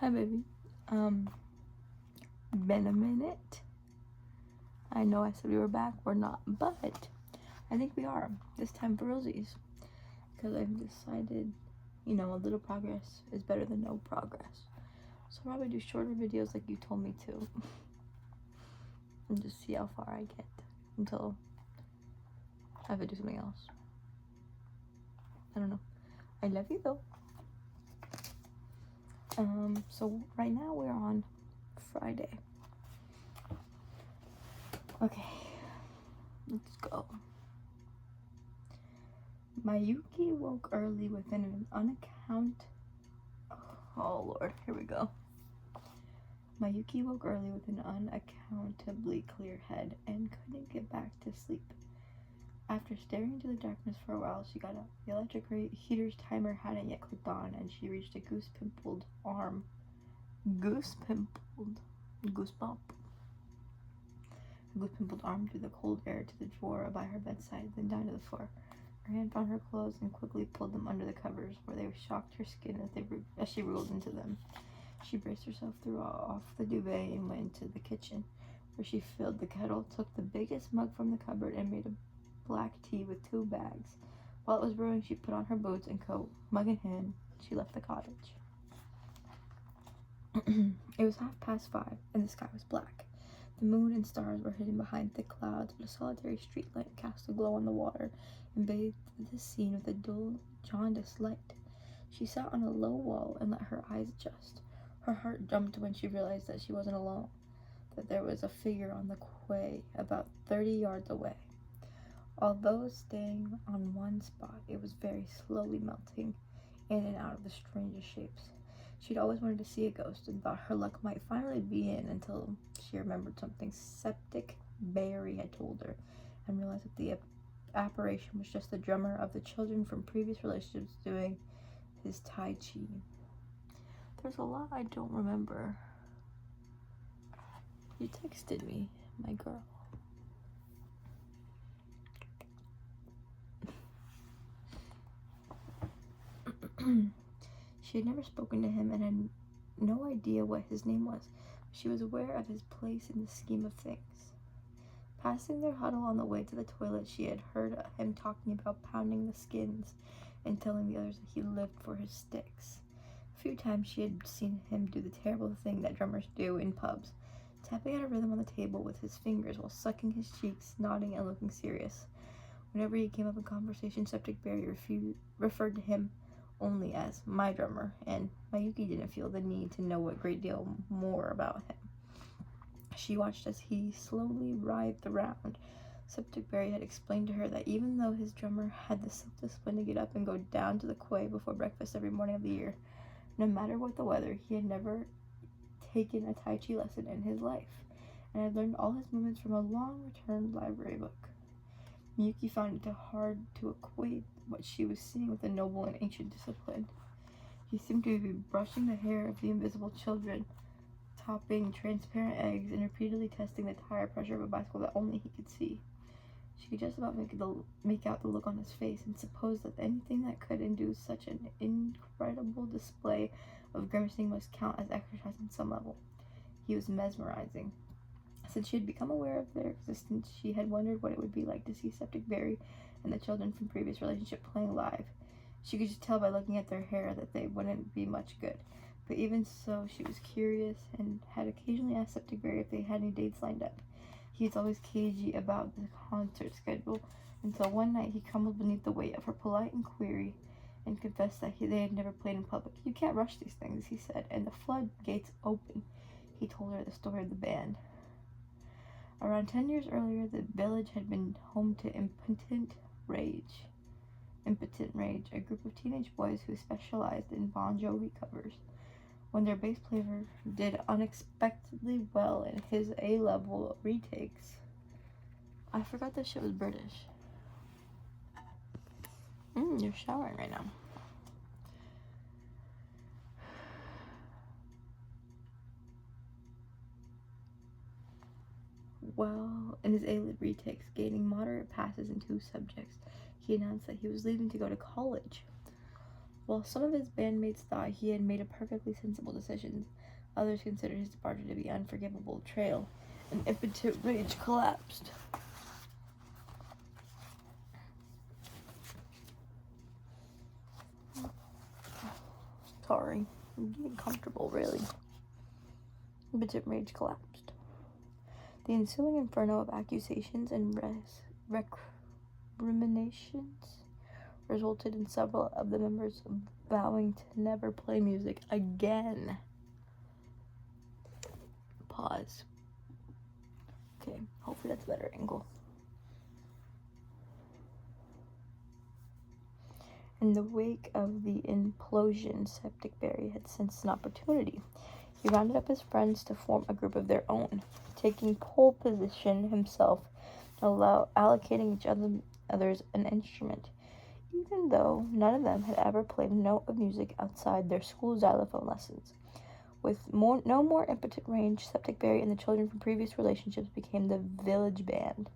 Hi, baby. Been a minute. I know I said we were back. We're not, but I think we are. This time for realsies. Because I've decided, a little progress is better than no progress. So I'll probably do shorter videos like you told me to. And just see how far I get until I have to do something else. I don't know. I love you though. So right now we're on Friday. Okay, let's go. Mayuki woke early within an Oh Lord, here we go. Mayuki woke early with an unaccountably clear head and couldn't get back to sleep. After staring into the darkness for a while, she got up. The electric heater's timer hadn't yet clicked on, and she reached a goose-pimpled arm. Goose-pimpled? Goosebump. A goose-pimpled arm through the cold air to the drawer by her bedside, then down to the floor. Her hand found her clothes and quickly pulled them under the covers, where they shocked her skin as she wriggled into them. She braced herself, threw off the duvet, and went into the kitchen, where she filled the kettle, took the biggest mug from the cupboard, and made a black tea with 2 bags. While it was brewing, she put on her boots and coat. Mug in hand, she left the cottage. It was 5:30, and the sky was black. The moon and stars were hidden behind thick clouds, but a solitary street lamp cast a glow on the water and bathed the scene with a dull, jaundiced light. She sat on a low wall and let her eyes adjust. Her heart jumped when she realized that she wasn't alone, that there was a figure on the quay about 30 yards away. Although staying on one spot, it was very slowly melting in and out of the strangest shapes. She'd always wanted to see a ghost and thought her luck might finally be in until she remembered something Septic Barry had told her and realized that the apparition was just the drummer of the children from previous relationships doing his Tai Chi. There's a lot I don't remember. You texted me, my girl. She had never spoken to him and had no idea what his name was. She was aware of his place in the scheme of things. Passing their huddle on the way to the toilet, she had heard him talking about pounding the skins and telling the others that he lived for his sticks. A few times she had seen him do the terrible thing that drummers do in pubs, tapping out a rhythm on the table with his fingers while sucking his cheeks, nodding and looking serious. Whenever he came up in conversation, Septic Barry referred to him only as my drummer, and Mayuki didn't feel the need to know a great deal more about him. She watched as he slowly writhed around. Septic Barry had explained to her that even though his drummer had the self-discipline to get up and go down to the quay before breakfast every morning of the year, no matter what the weather, he had never taken a Tai Chi lesson in his life, and had learned all his movements from a long-returned library book. Miyuki found it hard to equate what she was seeing with a noble and ancient discipline. He seemed to be brushing the hair of the invisible children, topping transparent eggs, and repeatedly testing the tire pressure of a bicycle that only he could see. She could just about make out the look on his face, and supposed that anything that could induce such an incredible display of grimacing must count as exercise on some level. He was mesmerizing. Since she had become aware of their existence, she had wondered what it would be like to see Septic Barry and the children from previous relationship playing live. She could just tell by looking at their hair that they wouldn't be much good. But even so, she was curious and had occasionally asked Septic Barry if they had any dates lined up. He was always cagey about the concert schedule, until one night he crumbled beneath the weight of her polite inquiry and confessed that they had never played in public. "You can't rush these things," he said, and the floodgates opened. He told her the story of the band. Around 10 years earlier, the village had been home to Impotent Rage, a group of teenage boys who specialized in Bon Jovi covers. When their bass player did unexpectedly well in his A-level retakes. I forgot that shit was British. You're showering right now. Well, in his A-level retakes, gaining moderate passes in 2 subjects, he announced that he was leaving to go to college. While some of his bandmates thought he had made a perfectly sensible decision, others considered his departure to be an unforgivable betrayal, and impotent rage collapsed. Sorry, I'm getting comfortable, really. Impotent rage collapsed. The ensuing inferno of accusations and recriminations resulted in several of the members vowing to never play music again. Pause. Okay, hopefully that's a better angle. In the wake of the implosion, Septic Berry had sensed an opportunity. He rounded up his friends to form a group of their own, taking pole position himself, allocating each others an instrument, even though none of them had ever played a note of music outside their school xylophone lessons. With no more impotent rage, Septic Berry and the children from previous relationships became the village band.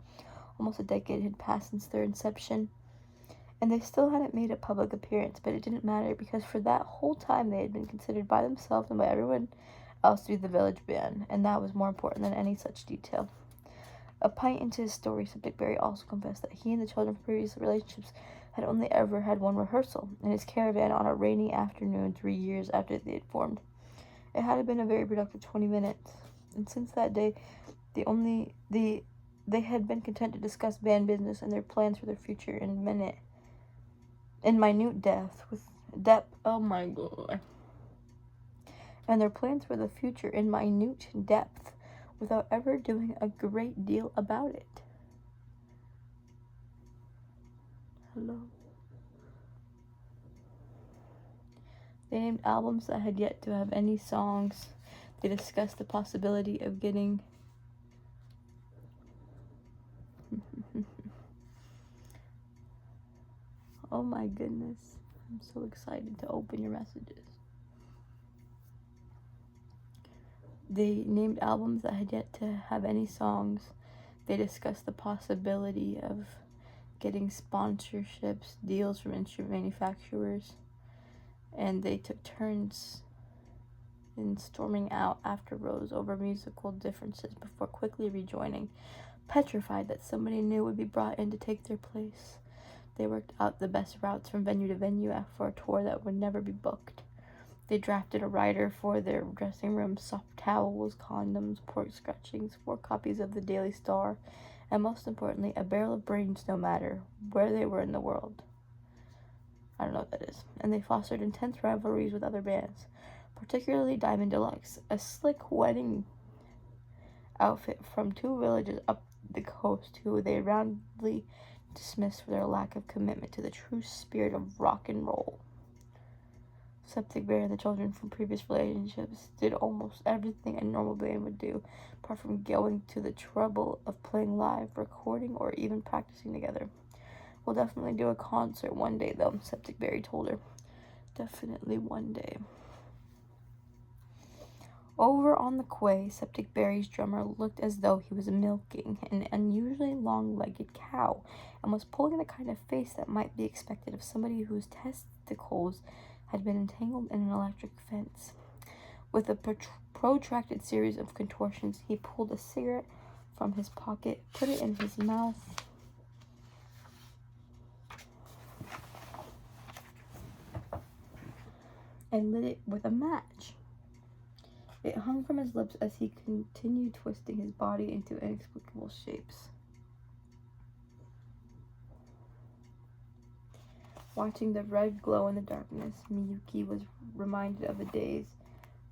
Almost a decade had passed since their inception, and they still hadn't made a public appearance, but it didn't matter because for that whole time they had been considered by themselves and by everyone else to be the village band, and that was more important than any such detail. A pint into his story, Septic Berry also confessed that he and the children from previous relationships had only ever had one rehearsal in his caravan on a rainy afternoon 3 years after they had formed. It had been a very productive 20 minutes, and since that day, they had been content to discuss band business and their plans for their future in minute depth. Oh my god. And their plans for the future in minute depth, without ever doing a great deal about it. Hello. They named albums that had yet to have any songs. They discussed the possibility of getting oh my goodness. I'm so excited to open your messages. They named albums that had yet to have any songs. They discussed the possibility of getting sponsorships, deals from instrument manufacturers, and they took turns in storming out after Rose over musical differences before quickly rejoining, petrified that somebody new would be brought in to take their place. They worked out the best routes from venue to venue for a tour that would never be booked. They drafted a rider for their dressing room, soft towels, condoms, pork scratchings, 4 copies of the Daily Star, and most importantly, a barrel of brains no matter where they were in the world. I don't know what that is. And they fostered intense rivalries with other bands, particularly Diamond Deluxe, a slick wedding outfit from 2 villages up the coast who they roundly dismissed for their lack of commitment to the true spirit of rock and roll. Septic Berry and the children from previous relationships did almost everything a normal band would do, apart from going to the trouble of playing live, recording, or even practicing together. We'll definitely do a concert one day, though, Septic Berry told her. Definitely one day. Over on the quay, Septic Berry's drummer looked as though he was milking an unusually long-legged cow and was pulling the kind of face that might be expected of somebody whose testicles had been entangled in an electric fence. With a protracted series of contortions, he pulled a cigarette from his pocket, put it in his mouth, and lit it with a match. It hung from his lips as he continued twisting his body into inexplicable shapes. Watching the red glow in the darkness, Miyuki was reminded of the days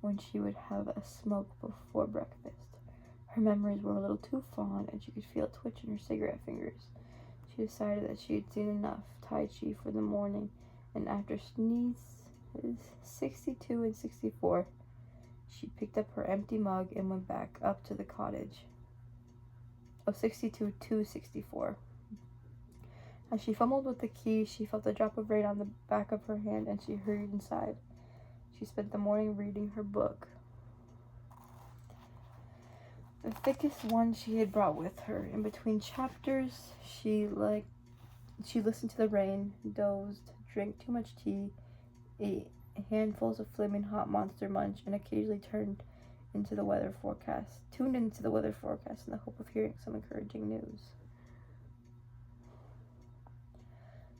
when she would have a smoke before breakfast. Her memories were a little too fond, and she could feel a twitch in her cigarette fingers. She decided that she had seen enough Tai Chi for the morning, and after sneezes 62 and 64, she picked up her empty mug and went back up to the cottage. 62 to 64. As she fumbled with the key, she felt a drop of rain on the back of her hand, and she hurried inside. She spent the morning reading her book, the thickest one she had brought with her. In between chapters, she listened to the rain, dozed, drank too much tea, ate handfuls of flaming hot Monster Munch, and occasionally tuned into the weather forecast in the hope of hearing some encouraging news.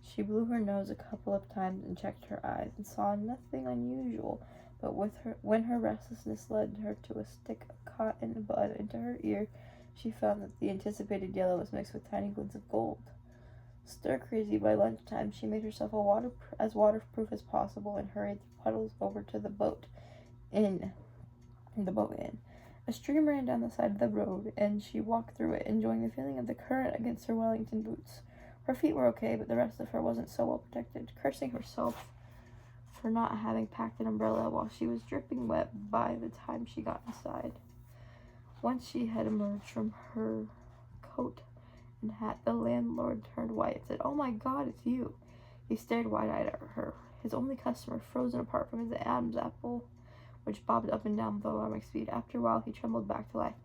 She blew her nose a couple of times and checked her eyes and saw nothing unusual, but when her restlessness led her to stick a cotton bud into her ear, she found that the anticipated yellow was mixed with tiny glints of gold. Stir-crazy by lunchtime, she made herself as waterproof as possible and hurried through puddles over to the boat inn. A stream ran down the side of the road, and she walked through it, enjoying the feeling of the current against her Wellington boots. Her feet were okay, but the rest of her wasn't so well protected, cursing herself for not having packed an umbrella while she was dripping wet by the time she got inside. Once she had emerged from her coat and hat, the landlord turned white and said, "Oh my God, it's you." He stared wide-eyed at her, his only customer, frozen apart from his Adam's apple, which bobbed up and down with alarming speed. After a while, he trembled back to life.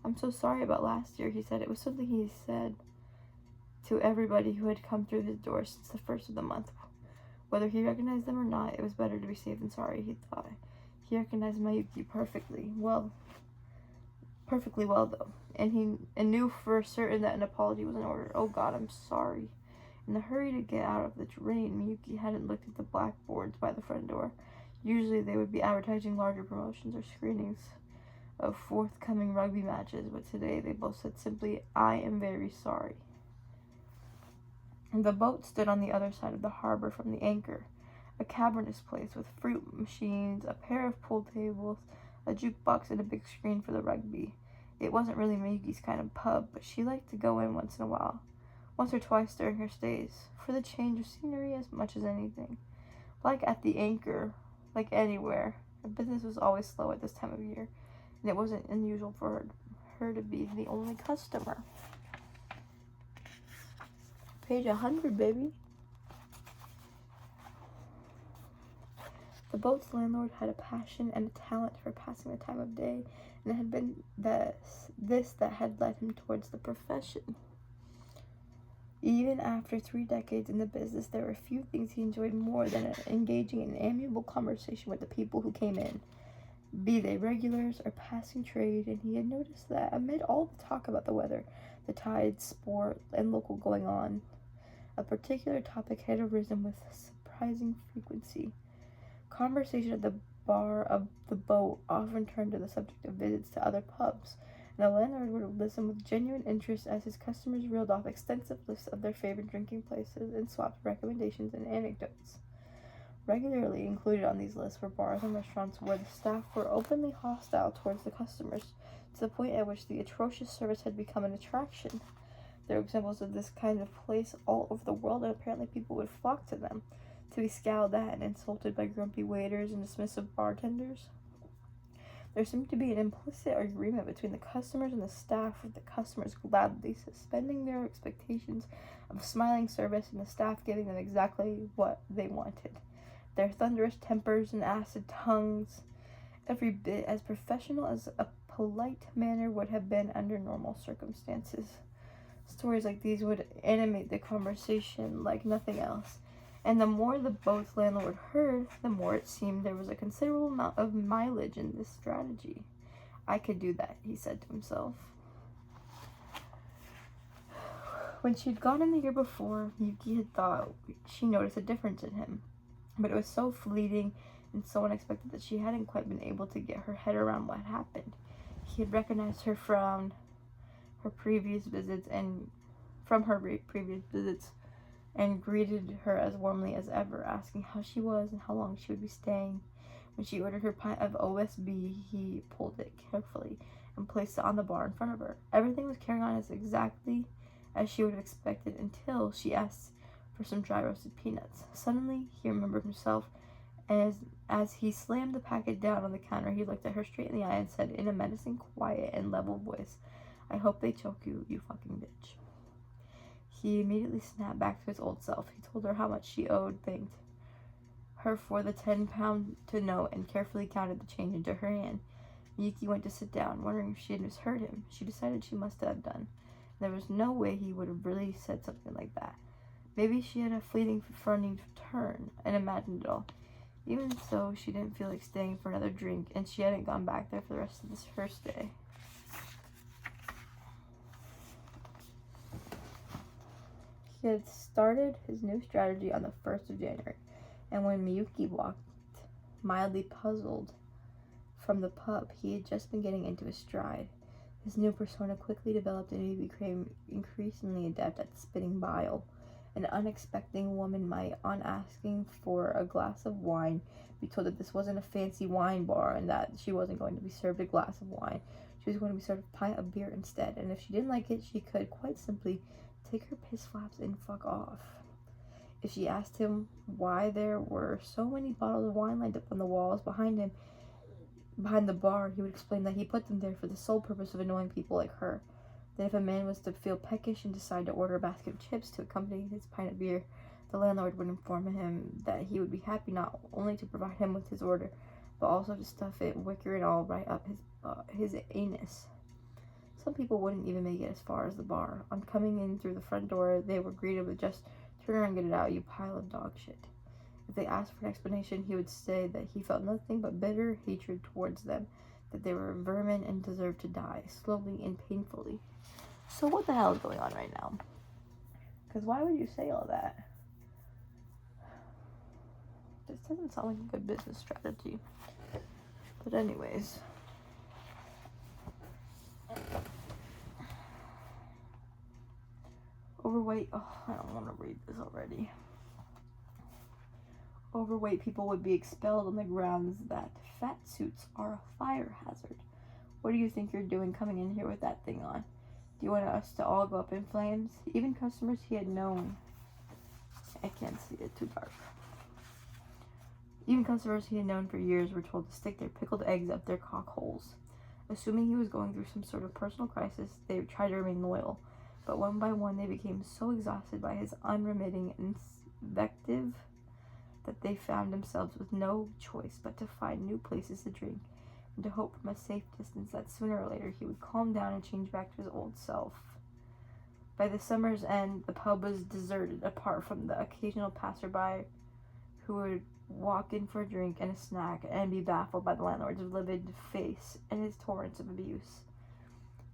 "I'm so sorry about last year," he said. It was something he said to everybody who had come through his door since the first of the month. Whether he recognized them or not, it was better to be safe than sorry, he thought. He recognized Miyuki perfectly well, though, and knew for certain that an apology was in order. "Oh God, I'm sorry." In the hurry to get out of the rain, Miyuki hadn't looked at the blackboards by the front door. Usually they would be advertising larger promotions or screenings of forthcoming rugby matches, but today they both said simply, "I am very sorry." The boat stood on the other side of the harbor from the anchor, a cavernous place with fruit machines, a pair of pool tables, a jukebox, and a big screen for the rugby. It wasn't really Miyuki's kind of pub, but she liked to go in once or twice during her stays, for the change of scenery as much as anything. Like at the anchor, like anywhere, her business was always slow at this time of year, and it wasn't unusual for her to be the only customer. Page 100, baby. The boat's landlord had a passion and a talent for passing the time of day, and it had been this that had led him towards the profession. Even after 3 decades in the business, there were few things he enjoyed more than engaging in amiable conversation with the people who came in, be they regulars or passing trade, and he had noticed that amid all the talk about the weather, the tides, sport, and local going on, a particular topic had arisen with surprising frequency. Conversation at the bar of the boat often turned to the subject of visits to other pubs, and the landlord would listen with genuine interest as his customers reeled off extensive lists of their favorite drinking places and swapped recommendations and anecdotes. Regularly included on these lists were bars and restaurants where the staff were openly hostile towards the customers, to the point at which the atrocious service had become an attraction. There were examples of this kind of place all over the world, and apparently people would flock to them, to be scowled at and insulted by grumpy waiters and dismissive bartenders. There seemed to be an implicit agreement between the customers and the staff, with the customers gladly suspending their expectations of smiling service and the staff giving them exactly what they wanted. Their thunderous tempers and acid tongues, every bit as professional as a polite manner would have been under normal circumstances. Stories like these would animate the conversation like nothing else, and the more the boat's landlord heard, the more it seemed there was a considerable amount of mileage in this strategy. "I could do that," he said to himself. When she'd gone in the year before, Yuki had thought she noticed a difference in him, but it was so fleeting and so unexpected that she hadn't quite been able to get her head around what happened. He had recognized her from her previous visits and greeted her as warmly as ever, asking how she was and how long she would be staying. When she ordered her pint of OSB, he pulled it carefully and placed it on the bar in front of her. Everything was carrying on as exactly as she would have expected until she asked for some dry roasted peanuts. Suddenly, he remembered himself, and as he slammed the packet down on the counter, he looked at her straight in the eye and said in a menacing, quiet, and level voice, "I hope they choke you, you fucking bitch." He immediately snapped back to his old self. He told her how much she owed, thanked her for the £10 to note, and carefully counted the change into her hand. Miyuki went to sit down, wondering if she had misheard him. She decided she must have done. There was no way he would have really said something like that. Maybe she had a fleeting funny turn and imagined it all. Even so, she didn't feel like staying for another drink, and she hadn't gone back there for the rest of this first day. He had started his new strategy on the 1st of January, and when Miyuki walked, mildly puzzled, from the pub, he had just been getting into his stride. His new persona quickly developed, and he became increasingly adept at spitting bile. An unexpected woman might, on asking for a glass of wine, be told that this wasn't a fancy wine bar and that she wasn't going to be served a glass of wine. She was going to be served a pint of beer instead, and if she didn't like it, she could, quite simply, take her piss flaps and fuck off. If she asked him why there were so many bottles of wine lined up on the walls behind the bar, he would explain that he put them there for the sole purpose of annoying people like her. Then if a man was to feel peckish and decide to order a basket of chips to accompany his pint of beer, the landlord would inform him that he would be happy not only to provide him with his order, but also to stuff it, wicker and all, right up his anus. Some people wouldn't even make it as far as the bar. On coming in through the front door, they were greeted with just, "Turn around and get it out, you pile of dog shit." If they asked for an explanation, he would say that he felt nothing but bitter hatred towards them, that they were vermin and deserved to die, slowly and painfully. So what the hell is going on right now? Because why would you say all that? This doesn't sound like a good business strategy. But anyways. Overweight. Oh, I don't want to read this already. Overweight people would be expelled on the grounds that fat suits are a fire hazard. What do you think you're doing coming in here with that thing on? Do you want us to all go up in flames? Even customers he had known... I can't see it, too dark. Even customers he had known for years were told to stick their pickled eggs up their cock holes. Assuming he was going through some sort of personal crisis, they would try to remain loyal. But one by one, they became so exhausted by his unremitting invective that they found themselves with no choice but to find new places to drink and to hope from a safe distance that sooner or later he would calm down and change back to his old self. By the summer's end, the pub was deserted, apart from the occasional passerby who would walk in for a drink and a snack and be baffled by the landlord's livid face and his torrents of abuse.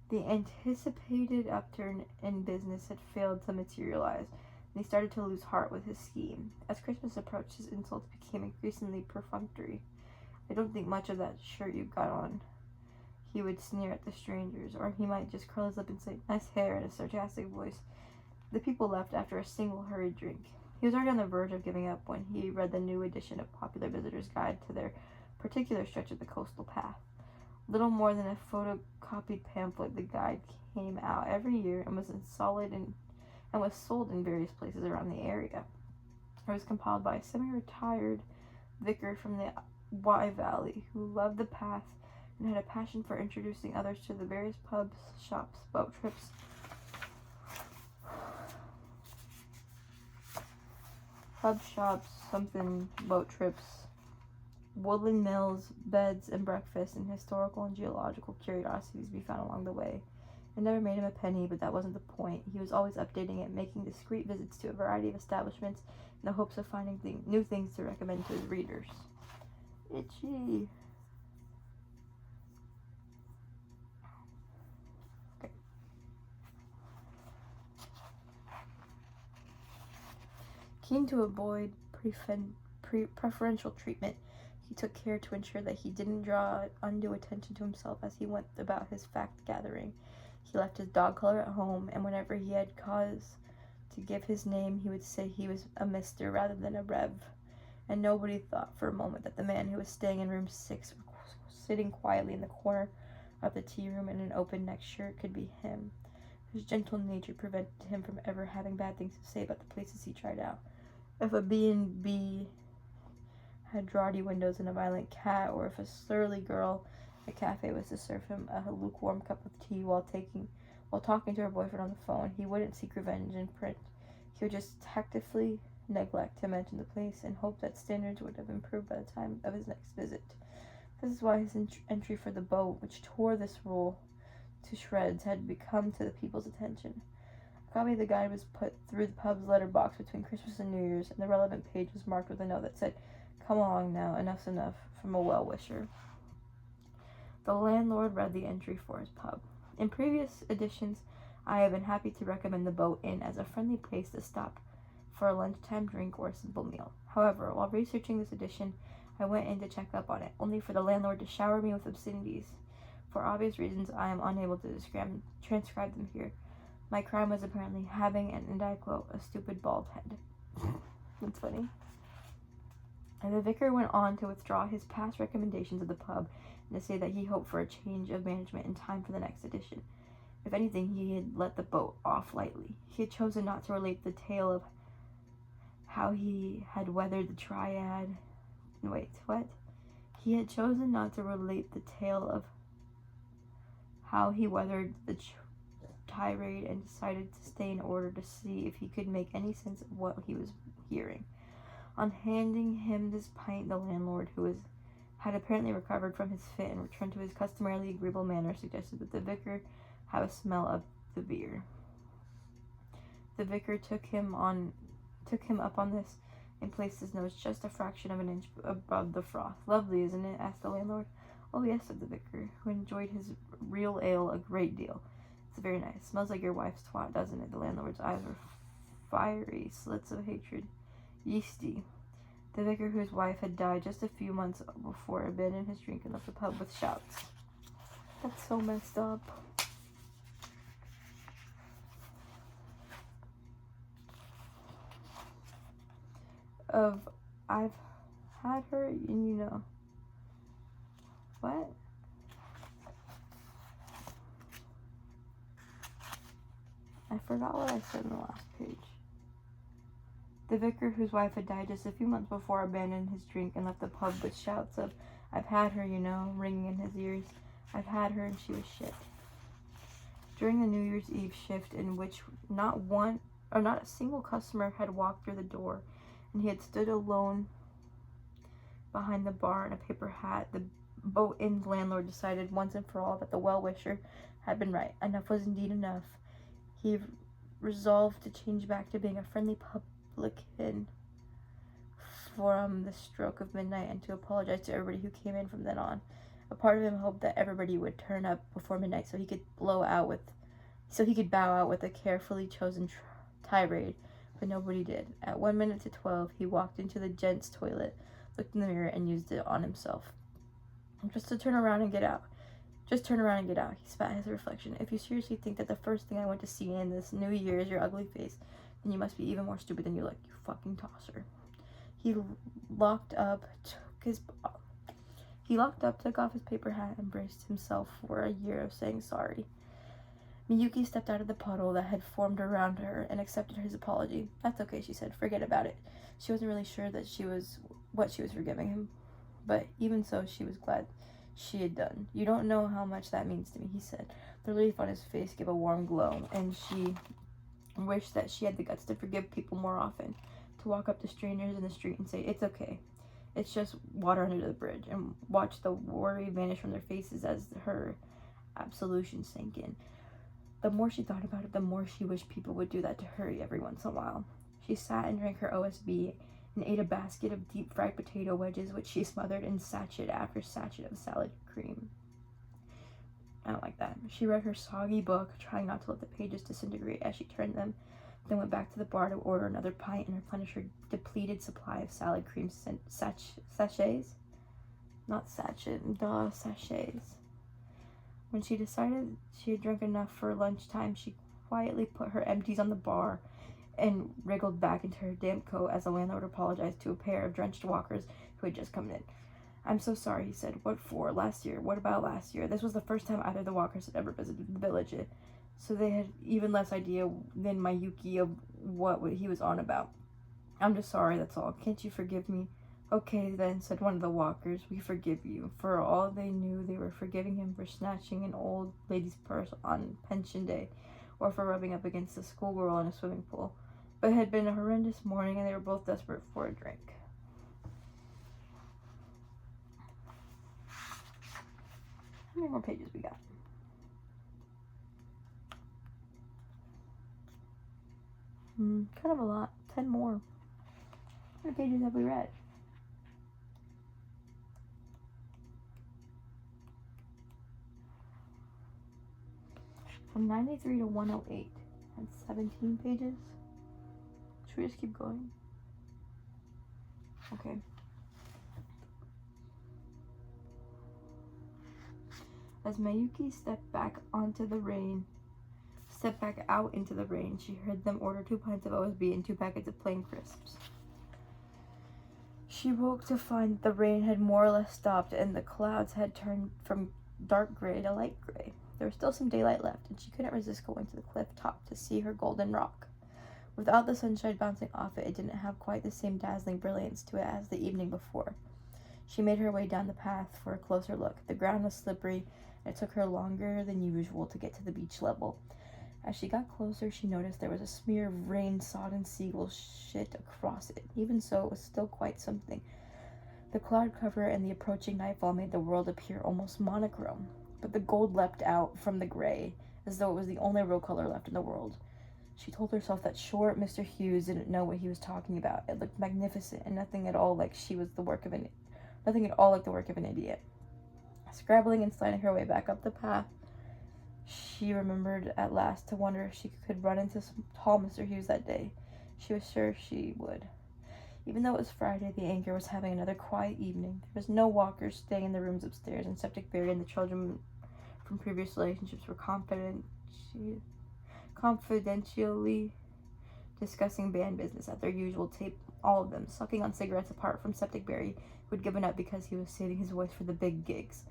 The anticipated upturn in business had failed to materialize, and he started to lose heart with his scheme. As Christmas approached, his insults became increasingly perfunctory. "I don't think much of that shirt you got on," he would sneer at the strangers, or he might just curl his lip and say, "Nice hair," in a sarcastic voice. The people left after a single hurried drink. He was already on the verge of giving up when he read the new edition of Popular Visitor's Guide to their particular stretch of the coastal path. Little more than a photocopied pamphlet, the guide came out every year and was sold in various places around the area. It was compiled by a semi-retired vicar from the Wye Valley who loved the path and had a passion for introducing others to the various pubs, shops, boat trips, woodland mills, beds and breakfasts, and historical and geological curiosities to be found along the way. It never made him a penny, but that wasn't the point. He was always updating it, making discreet visits to a variety of establishments in the hopes of finding new things to recommend to his readers. Itchy. Okay. Keen to avoid preferential treatment, he took care to ensure that he didn't draw undue attention to himself as he went about his fact-gathering. He left his dog collar at home, and whenever he had cause to give his name, he would say he was a Mr. rather than a Rev. And nobody thought for a moment that the man who was staying in room 6, sitting quietly in the corner of the tea room in an open-necked shirt, could be him. His gentle nature prevented him from ever having bad things to say about the places he tried out. If a B&B had draughty windows and a violent cat, or if a surly girl at a cafe was to serve him a lukewarm cup of tea while talking to her boyfriend on the phone, he wouldn't seek revenge in print. He would just tactfully neglect to mention the place and hope that standards would have improved by the time of his next visit. This is why his entry for the boat, which tore this rule to shreds, had become to the people's attention. A copy of the guide was put through the pub's letterbox between Christmas and New Year's, and the relevant page was marked with a note that said, Come along now, enough's enough, from a well-wisher. The landlord read the entry for his pub. In previous editions, I have been happy to recommend the Boat Inn as a friendly place to stop for a lunchtime drink or a simple meal. However, while researching this edition, I went in to check up on it, only for the landlord to shower me with obscenities. For obvious reasons, I am unable to transcribe them here. My crime was apparently having, and I quote, a stupid bald head. That's funny. And the vicar went on to withdraw his past recommendations of the pub and to say that he hoped for a change of management in time for the next edition. If anything, he had let the boat off lightly. He had chosen not to relate the tale of how he had weathered the triad. Wait, what? He had chosen not to relate the tale of how he weathered the tirade and decided to stay in order to see if he could make any sense of what he was hearing. On handing him this pint, the landlord, who had apparently recovered from his fit and returned to his customarily agreeable manner, suggested that the vicar have a smell of the beer. The vicar took him up on this and placed his nose just a fraction of an inch above the froth. Lovely, isn't it? Asked the landlord. Oh yes, said the vicar, who enjoyed his real ale a great deal. It's very nice. Smells like your wife's twat, doesn't it? The landlord's eyes were fiery slits of hatred. Yeasty. The vicar, whose wife had died just a few months before, abandoned his drink and left the pub with shouts. That's so messed up. I've had her, and you know. What? I forgot what I said in the last page. The vicar, whose wife had died just a few months before, abandoned his drink and left the pub with shouts of, I've had her, you know, ringing in his ears. I've had her and she was shit. During the New Year's Eve shift, in which not a single customer had walked through the door, and he had stood alone behind the bar in a paper hat, the Boat Inn's landlord decided once and for all that the well-wisher had been right. Enough was indeed enough. He resolved to change back to being a friendly publican from the stroke of midnight and to apologize to everybody who came in from then on. A part of him hoped that everybody would turn up before midnight so he could bow out with a carefully chosen tirade, but nobody did. At 1 minute to 12, he walked into the gents' toilet, looked in the mirror, and used it on himself. Just turn around and get out, he spat his reflection. If you seriously think that the first thing I want to see in this new year is your ugly face, then you must be even more stupid than you look, you fucking tosser. He locked up, took off his paper hat, and braced himself for a year of saying sorry. Miyuki stepped out of the puddle that had formed around her and accepted his apology. That's okay, she said. Forget about it. She wasn't really sure that what she was forgiving him, but even so, she was glad she had done. You don't know how much that means to me, he said. The relief on his face gave a warm glow, and she wished that she had the guts to forgive people more often, to walk up to strangers in the street and say, it's okay. It's just water under the bridge, and watch the worry vanish from their faces as her absolution sank in. The more she thought about it, the more she wished people would do that to her every once in a while. She sat and drank her OSB and ate a basket of deep-fried potato wedges, which she smothered in sachet after sachet of salad cream. I don't like that. She read her soggy book, trying not to let the pages disintegrate as she turned them, then went back to the bar to order another pint and replenish her depleted supply of salad cream sachets. Not sachets. When she decided she had drunk enough for lunchtime, she quietly put her empties on the bar and wriggled back into her damp coat as the landlord apologized to a pair of drenched walkers who had just come in. I'm so sorry, he said. What for? Last year? What about last year? This was the first time either of the walkers had ever visited the village, so they had even less idea than Miyuki of what he was on about. I'm just sorry, that's all. Can't you forgive me? Okay, then, said one of the walkers, we forgive you. For all they knew, they were forgiving him for snatching an old lady's purse on pension day, or for rubbing up against a schoolgirl in a swimming pool. But it had been a horrendous morning, and they were both desperate for a drink. How many more pages we got? Kind of a lot. 10 more. How many pages have we read? From 93 to 108. And 17 pages. Should we just keep going? Okay. As Mayuki stepped back out into the rain, she heard them order 2 pints of OSB and 2 packets of plain crisps. She woke to find the rain had more or less stopped and the clouds had turned from dark gray to light gray. There was still some daylight left, and she couldn't resist going to the cliff top to see her golden rock. Without the sunshine bouncing off it, it didn't have quite the same dazzling brilliance to it as the evening before. She made her way down the path for a closer look. The ground was slippery, and it took her longer than usual to get to the beach level. As she got closer, she noticed there was a smear of rain-sodden seagull shit across it. Even so, it was still quite something. The cloud cover and the approaching nightfall made the world appear almost monochrome, but the gold leapt out from the gray, as though it was the only real color left in the world. She told herself that short Mr. Hughes didn't know what he was talking about. It looked magnificent and nothing at all like the work of an idiot. Scrabbling and sliding her way back up the path, she remembered at last to wonder if she could run into some tall Mr. Hughes that day. She was sure she would. Even though it was Friday, the Anchor was having another quiet evening. There was no walkers staying in the rooms upstairs, and Septic Berry and the children from previous relationships were confidentially discussing band business at their usual table, all of them sucking on cigarettes apart from Septic Berry, who had given up because he was saving his voice for the big gigs.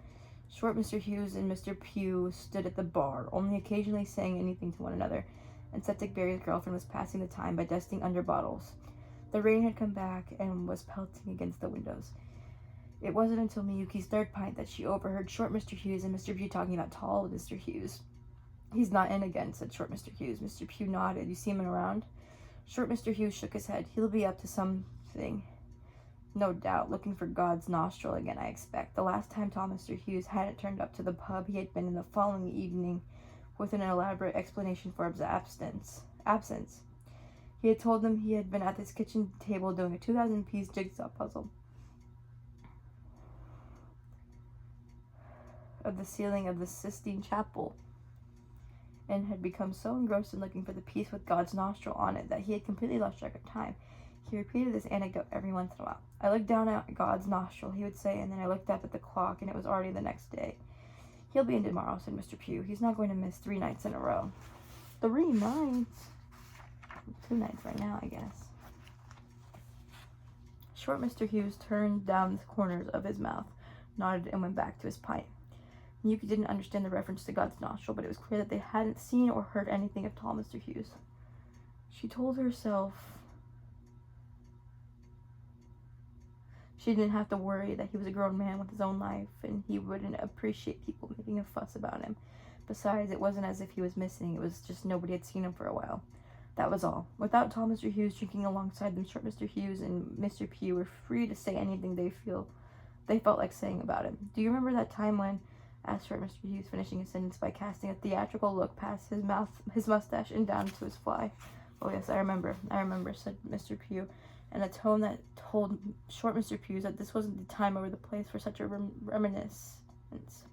Short Mr. Hughes and Mr. Pugh stood at the bar, only occasionally saying anything to one another, and Septic Berry's girlfriend was passing the time by dusting under bottles. The rain had come back and was pelting against the windows. It wasn't until Miyuki's 3rd pint that she overheard Short Mr. Hughes and Mr. Pugh talking about tall Mr. Hughes. "He's not in again," said Short Mr. Hughes. Mr. Pugh nodded. "You see him around?" Short Mr. Hughes shook his head. "He'll be up to something. No doubt, looking for God's nostril again, I expect. The last time tall Mr. Hughes hadn't turned up to the pub he had been in the following evening with an elaborate explanation for his absence. He had told them he had been at his kitchen table doing a 2,000-piece jigsaw puzzle of the ceiling of the Sistine Chapel, and had become so engrossed in looking for the piece with God's nostril on it that he had completely lost track of time. He repeated this anecdote every once in a while. "I looked down at God's nostril," he would say, and then I looked up at the clock, and it was already the next day. "He'll be in tomorrow," said Mr. Pugh. "He's not going to miss 3 nights in a row." 3 nights? 2 nights right now, I guess. Short Mr. Hughes turned down the corners of his mouth, nodded, and went back to his pipe. Miyuki didn't understand the reference to God's nostril, but it was clear that they hadn't seen or heard anything of tall Mr. Hughes. She told herself she didn't have to worry that he was a grown man with his own life, and he wouldn't appreciate people making a fuss about him. Besides, it wasn't as if he was missing, it was just nobody had seen him for a while. That was all. Without tall Mr. Hughes drinking alongside them, Short Mr. Hughes and Mr. Pugh were free to say anything they felt like saying about him. "Do you remember that time when," asked Short Mr. Hughes, finishing his sentence by casting a theatrical look past his mustache and down to his fly. "Oh yes, I remember," said Mr. Pugh, in a tone that told Short Mr. Pugh that this wasn't the time or the place for such a reminiscence.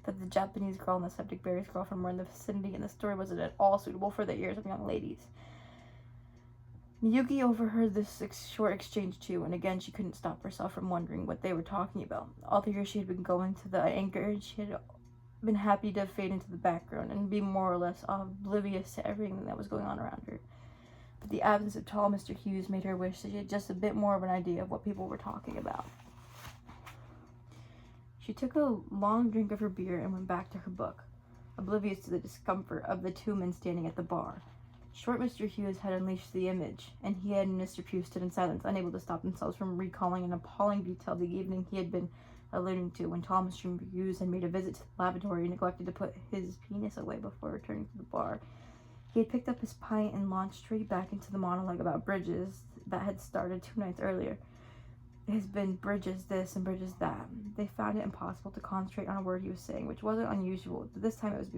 That the Japanese girl and the Septic Berry's girlfriend were in the vicinity, and the story wasn't at all suitable for the ears of young ladies. Miyuki overheard this short exchange too, and again she couldn't stop herself from wondering what they were talking about. All the years she had been going to the Anchor, and she had been happy to fade into the background and be more or less oblivious to everything that was going on around her. But the absence of tall Mr. Hughes made her wish that she had just a bit more of an idea of what people were talking about. She took a long drink of her beer and went back to her book, oblivious to the discomfort of the 2 men standing at the bar. Short Mr. Hughes had unleashed the image, and he and Mr. Pugh stood in silence, unable to stop themselves from recalling an appalling detail of the evening he had been alluding to, when tall Mr. Hughes had made a visit to the lavatory and neglected to put his penis away before returning to the bar. He had picked up his pint and launched straight back into the monologue about bridges that had started 2 nights earlier. It has been bridges this and bridges that. They found it impossible to concentrate on a word he was saying, which wasn't unusual, but this time it was...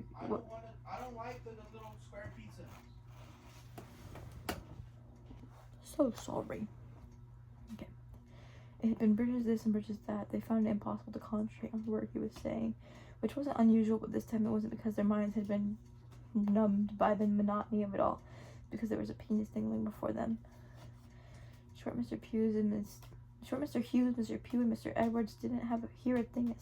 I don't like the little square pizza. So sorry. Okay. It had been bridges this and bridges that. They found it impossible to concentrate on the word he was saying, which wasn't unusual, but this time it wasn't because their minds had been numbed by the monotony of it all, because there was a penis dangling before them. Short Mr. Hughes, Mr. Pugh, and Mr. Edwards didn't hear a thing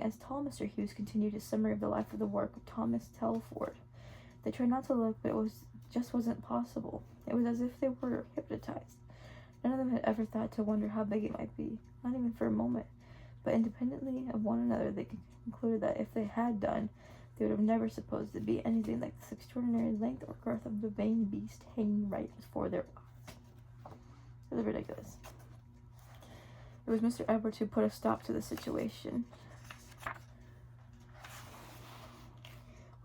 as tall Mr. Hughes continued his summary of the life of the work of Thomas Telford. They tried not to look, but it just wasn't possible. It was as if they were hypnotized. None of them had ever thought to wonder how big it might be, not even for a moment. But independently of one another, they concluded that if they had done, they would have never supposed it to be anything like this extraordinary length or girth of the vain beast hanging right before their eyes. It was ridiculous. It was Mr. Edwards who put a stop to the situation.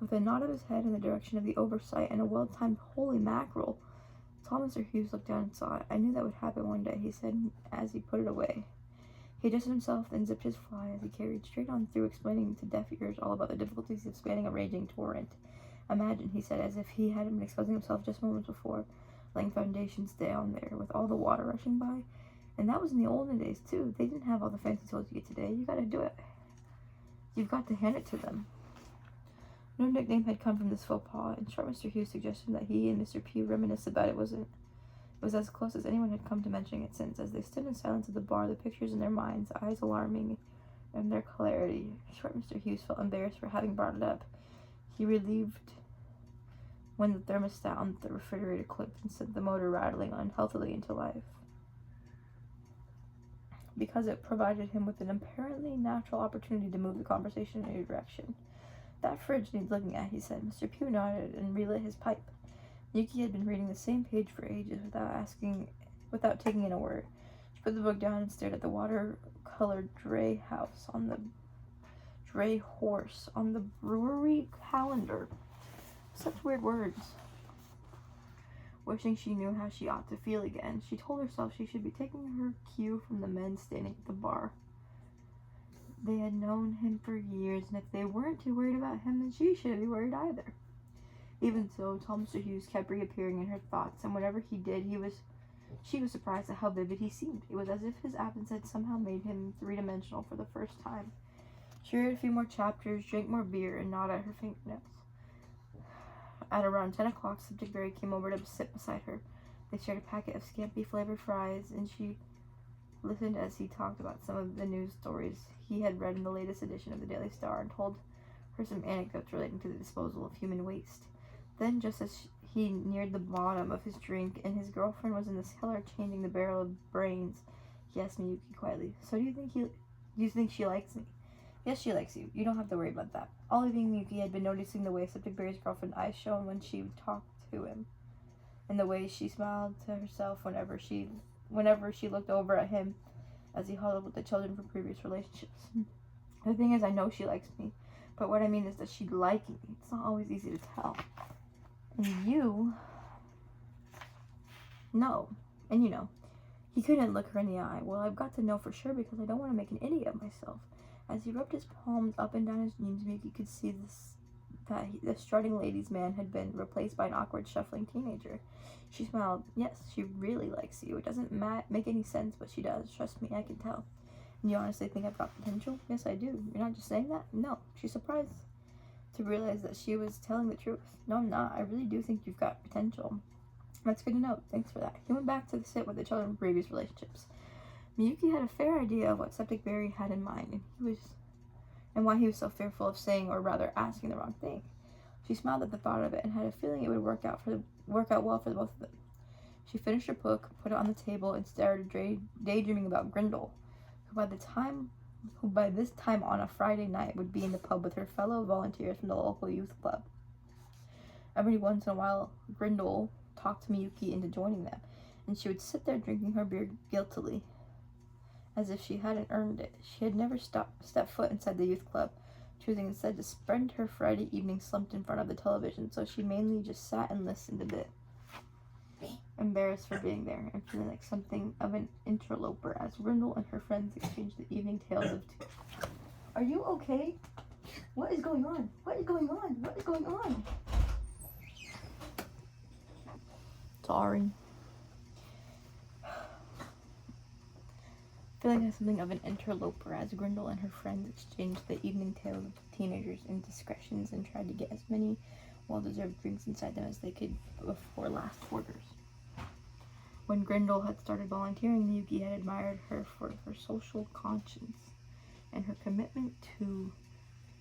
With a nod of his head in the direction of the oversight and a well-timed holy mackerel, tall Mr. Hughes looked down and saw it. I knew that would happen one day, he said as he put it away. He adjusted himself, then zipped his fly as he carried straight on through, explaining to deaf ears all about the difficulties of spanning a raging torrent. Imagine, he said, as if he had been exposing himself just moments before, laying foundations down there, with all the water rushing by. And that was in the olden days, too. They didn't have all the fancy tools you get today. You gotta do it. You've got to hand it to them. No nickname had come from this faux pas, and short Mr. Hughes suggested that he and Mr. Pugh reminisce about it. It was as close as anyone had come to mentioning it since. As they stood in silence at the bar, the pictures in their minds, eyes alarming in their clarity, short Mr. Hughes felt embarrassed for having brought it up. He relieved when the thermostat on the refrigerator clicked and sent the motor rattling unhealthily into life, because it provided him with an apparently natural opportunity to move the conversation in a new direction. That fridge needs looking at, he said. Mr. Pugh nodded and relit his pipe. Yuki had been reading the same page for ages without taking in a word. She put the book down and stared at the water-colored dray horse on the brewery calendar. Such weird words. Wishing she knew how she ought to feel again, she told herself she should be taking her cue from the men standing at the bar. They had known him for years, and if they weren't too worried about him, then she shouldn't be worried either. Even so, tall Mr. Hughes kept reappearing in her thoughts, and whatever he did, she was surprised at how vivid he seemed. It was as if his absence had somehow made him three-dimensional for the first time. She read a few more chapters, drank more beer, and gnawed at her fingernails. At around 10 o'clock, Subject Berry came over to sit beside her. They shared a packet of scampi flavored fries, and she listened as he talked about some of the news stories he had read in the latest edition of the Daily Star, and told her some anecdotes relating to the disposal of human waste. Then, just as he neared the bottom of his drink and his girlfriend was in the cellar changing the barrel of brains, he asked Miyuki quietly, "So do you think she likes me?" "Yes, she likes you. You don't have to worry about that." All evening, Miyuki had been noticing the way Subject Berry's girlfriend's eyes shone when she talked to him, and the way she smiled to herself whenever she looked over at him as he huddled with the children from previous relationships. The thing is, I know she likes me, but what I mean is that she'd like me. It's not always easy to tell. And you... No. And you know. He couldn't look her in the eye. Well, I've got to know for sure because I don't want to make an idiot of myself. As he rubbed his palms up and down his knees, Miyuki could see the strutting ladies' man had been replaced by an awkward, shuffling teenager. She smiled. "Yes, she really likes you. It doesn't make any sense, but she does. Trust me, I can tell." "And you honestly think I've got potential?" "Yes, I do. You're not just saying that?" "No." She's surprised to realize that she was telling the truth. "No, I'm not. I really do think you've got potential." "That's good to know. Thanks for that." He went back to sit with the children from previous relationships. Miyuki had a fair idea of what Subject Berry had in mind, and why he was so fearful of saying, or rather asking, the wrong thing. She smiled at the thought of it and had a feeling it would work out well for the both of them. She finished her book, put it on the table, and started daydreaming about Grindle, who by this time on a Friday night would be in the pub with her fellow volunteers from the local youth club. Every once in a while, Grindle talked Miyuki into joining them, and she would sit there drinking her beer guiltily, as if she hadn't earned it. She had never stepped foot inside the youth club, choosing instead to spend her Friday evening slumped in front of the television, so she mainly just sat and listened a bit, embarrassed for being there, and feeling like something of an interloper as Grindle and her friends exchanged the evening tales of two. "Are you okay? What is going on? What is going on? What is going on?" "Sorry." feeling like something of an interloper as Grindle and her friends exchanged the evening tales of teenagers' indiscretions and tried to get as many well-deserved drinks inside them as they could before last orders. When Grindle had started volunteering, Miyuki had admired her for her social conscience and her commitment to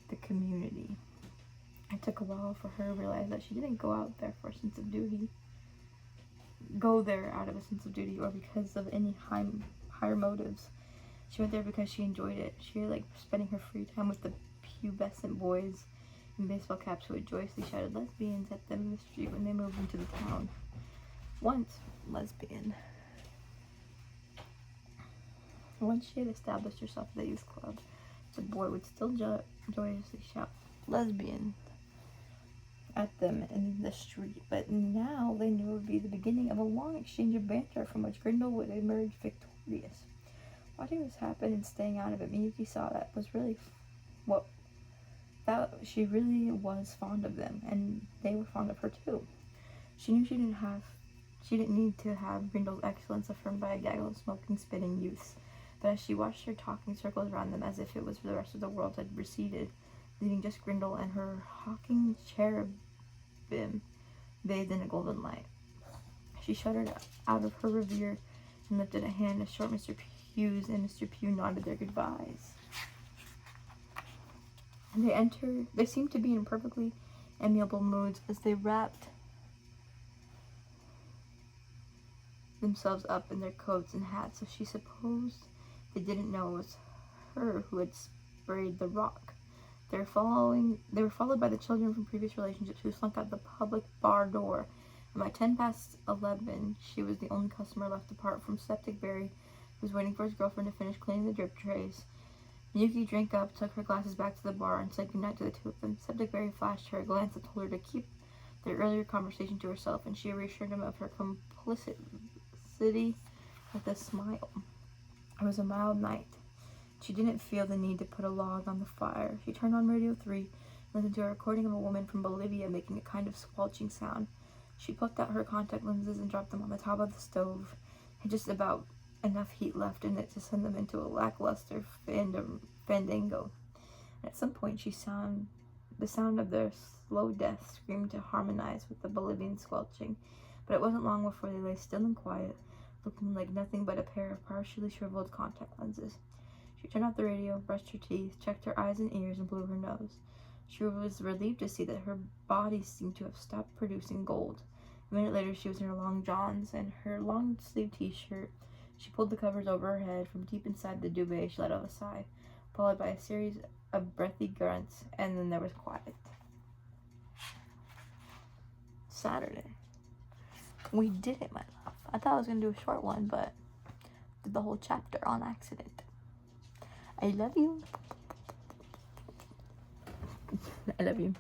the community. It took a while for her to realize that she didn't go out there for a sense of duty. Go there out of a sense of duty or because of any higher motives. She went there because she enjoyed it. She really liked spending her free time with the pubescent boys in baseball caps who had joyously shouted lesbians at them in the street when they moved into the town. Once she had established herself at the youth club, the boy would still joyously shout lesbian at them in the street, but now they knew it would be the beginning of a long exchange of banter from which Grindle would emerge victorious. Watching this happen and staying out of it, Miyuki saw that she really was fond of them, and they were fond of her too. She knew she didn't need to have Grindle's excellence affirmed by a gaggle of smoking, spitting youths, but as she watched her talking circles around them as if it was the rest of the world had receded, leaving just Grindle and her hawking cherubim bathed in a golden light. She shuddered out of her reverie and lifted a hand as short Mr. Hughes and Mr. Pugh nodded their goodbyes. They seemed to be in perfectly amiable moods as they wrapped themselves up in their coats and hats, so she supposed they didn't know it was her who had sprayed the rock. They were followed by the children from previous relationships who slunk out the public bar door, and by 11:10, she was the only customer left apart from Septic Barry, who was waiting for his girlfriend to finish cleaning the drip trays. Miyuki drank up, took her glasses back to the bar, and said goodnight to the two of them. Septic Barry flashed her a glance that told her to keep their earlier conversation to herself, and she reassured him of her complicity with a smile. It was a mild night. She didn't feel the need to put a log on the fire. She turned on Radio 3 and listened to a recording of a woman from Bolivia making a kind of squelching sound. She plucked out her contact lenses and dropped them on the top of the stove. Had just about enough heat left in it to send them into a lackluster fandango. And at some point, the sound of their slow death screamed to harmonize with the Bolivian squelching, but it wasn't long before they lay still and quiet, looking like nothing but a pair of partially shriveled contact lenses. She turned off the radio, brushed her teeth, checked her eyes and ears, and blew her nose. She was relieved to see that her body seemed to have stopped producing gold. A minute later, she was in her long johns and her long-sleeved t-shirt. She pulled the covers over her head. From deep inside the duvet, she let out a sigh, followed by a series of breathy grunts, and then there was quiet. Saturday. We did it, my love. I thought I was going to do a short one, but did the whole chapter on accident. I love you. I love you.